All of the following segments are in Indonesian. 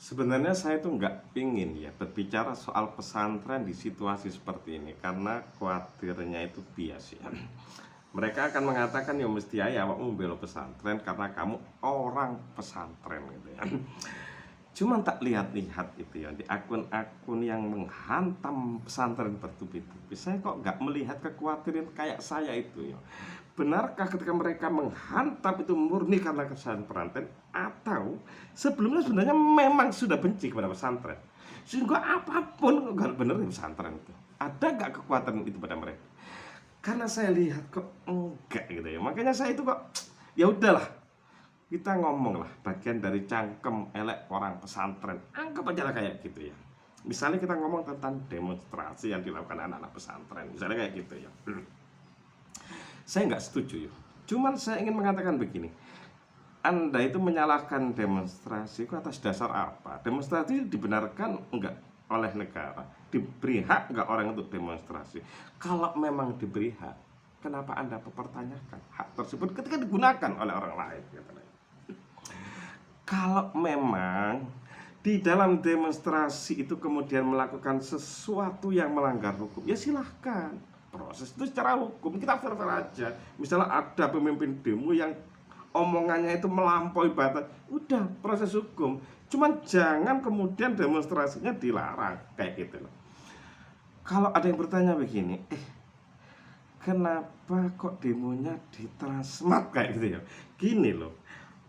Sebenarnya saya tuh nggak pingin ya berbicara soal pesantren di situasi seperti ini karena khawatirnya itu bias ya. Mereka akan mengatakan ya mesti ya awakmu bela pesantren karena kamu orang pesantren gitu ya. Cuman tak lihat-lihat itu ya di akun-akun yang menghantam pesantren bertubi-tubi. Saya kok nggak melihat kekhawatiran kayak saya itu ya. Benarkah ketika mereka menghantam itu murni karena kesan pesantren atau sebelumnya sebenarnya memang sudah benci kepada pesantren? Sehingga apapun nggak benar di pesantren itu. Ada nggak kekuatan itu pada mereka? Karena saya lihat kok enggak gitu ya. Makanya saya itu kok ya udahlah, kita ngomong lah bagian dari cangkem elek orang pesantren, anggap aja lah kayak gitu ya. Misalnya kita ngomong tentang demonstrasi yang dilakukan anak-anak pesantren, misalnya kayak gitu ya. Saya nggak setuju ya. Cuman saya ingin mengatakan begini, Anda itu menyalahkan demonstrasi itu atas dasar apa? Demonstrasi dibenarkan enggak oleh negara? Diberi hak enggak orang untuk demonstrasi? Kalau memang diberi hak, kenapa Anda mempertanyakan hak tersebut ketika digunakan oleh orang lain? Kalau memang di dalam demonstrasi itu kemudian melakukan sesuatu yang melanggar hukum, ya silahkan proses itu secara hukum, kita fair-fair aja. Misalnya ada pemimpin demo yang omongannya itu melampaui batas, udah proses hukum. Cuman jangan kemudian demonstrasinya dilarang kayak gitu loh. Kalau ada yang bertanya begini, kenapa kok demonya ditransmat kayak gitu ya? Gini loh,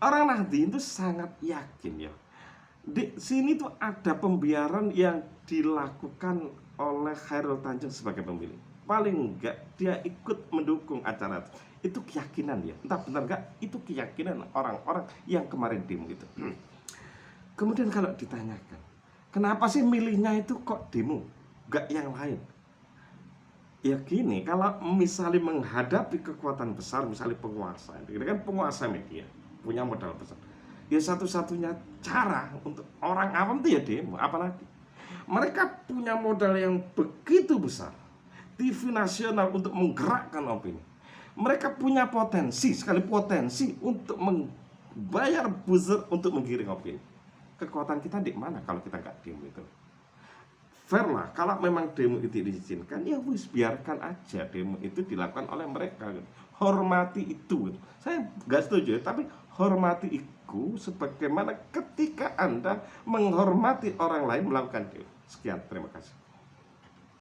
orang Nahdien itu sangat yakin ya. Di sini tuh ada pembiaran yang dilakukan oleh Khairul Tanjung sebagai pemilih. Paling enggak dia ikut mendukung acara itu. Itu keyakinan dia. Entah benar enggak, itu keyakinan orang-orang yang kemarin demo itu. Kemudian kalau ditanyakan, kenapa sih milihnya itu kok demo, enggak yang lain? Ya gini, kalau misalnya menghadapi kekuatan besar, misalnya penguasa, ini kan penguasa media, punya modal besar. Ya satu-satunya cara untuk orang awam itu ya demo, apalagi mereka punya modal yang begitu besar, TV nasional untuk menggerakkan opini. Mereka punya potensi, sekali potensi untuk membayar buzzer untuk menggiring opini. Kekuatan kita di mana kalau kita nggak demo itu? Fair lah, kalau memang demo itu diizinkan, ya wis biarkan aja demo itu dilakukan oleh mereka. Hormati itu. Saya nggak setuju, tapi hormati itu sebagaimana ketika Anda menghormati orang lain melakukan demo. Sekian, terima kasih.